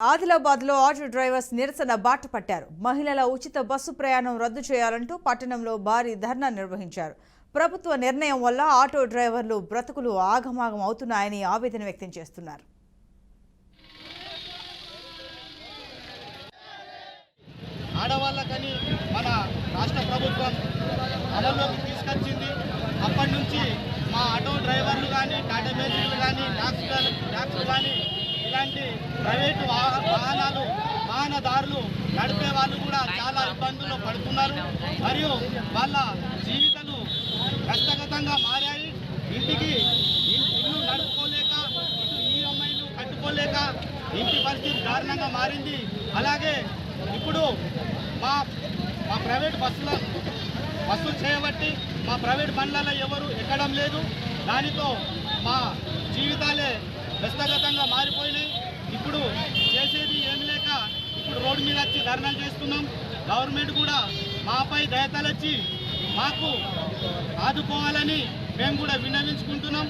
ఆదిలాబాద్లో auto drivers నిరసన బాట పట్టారు. మహిళల ఉచిత బస్సు ప్రయాణం రద్దు చేయాలంటూ పట్టణంలో భారీ ధర్నా నిర్వహించారు. ప్రభుత్వ నిర్ణయం వల్ల ఆటో డ్రైవర్లు బ్రతుకులు ఆగమాగం అవుతున్నాయని ఆవేదన వ్యక్తం చేస్తున్నారు. ఆడవాళ్ళకని మన రాష్ట్ర ప్రభుత్వం అమల్లోకి తీసుకొచ్చింది. అప్పటి నుంచి మా ఆటో డ్రైవర్లు కానీ, టాటా మేస్త్రీలు కానీ, ట్యాక్సీలు కానీ ఇలాంటి ప్రైవేటు వాహనదారులు నడిపే వాళ్ళు కూడా చాలా ఇబ్బందులు పడుతున్నారు. మరియు వాళ్ళ జీవితాలు కష్టగతంగా మారాయి. ఇల్లు నడుపుకోలేక, ఈఎంఐలు కట్టుకోలేక ఇంటి పరిస్థితి దారుణంగా మారింది. అలాగే ఇప్పుడు మా ప్రైవేట్ బస్సులు చేయబట్టి మా ప్రైవేట్ బండ్లలో ఎవరు ఎక్కడం లేదు. దానితో మా జీవితాలే వ్యస్తగతంగా మారిపోయినాయి. ఇప్పుడు చేసేది ఏమి లేక ఇప్పుడు రోడ్డు మీద వచ్చి ధర్నాలు చేస్తున్నాం. గవర్నమెంట్ కూడా మాపై దయతలచి మాకు ఆదుకోవాలని మేము కూడా విన్నవించుకుంటున్నాం.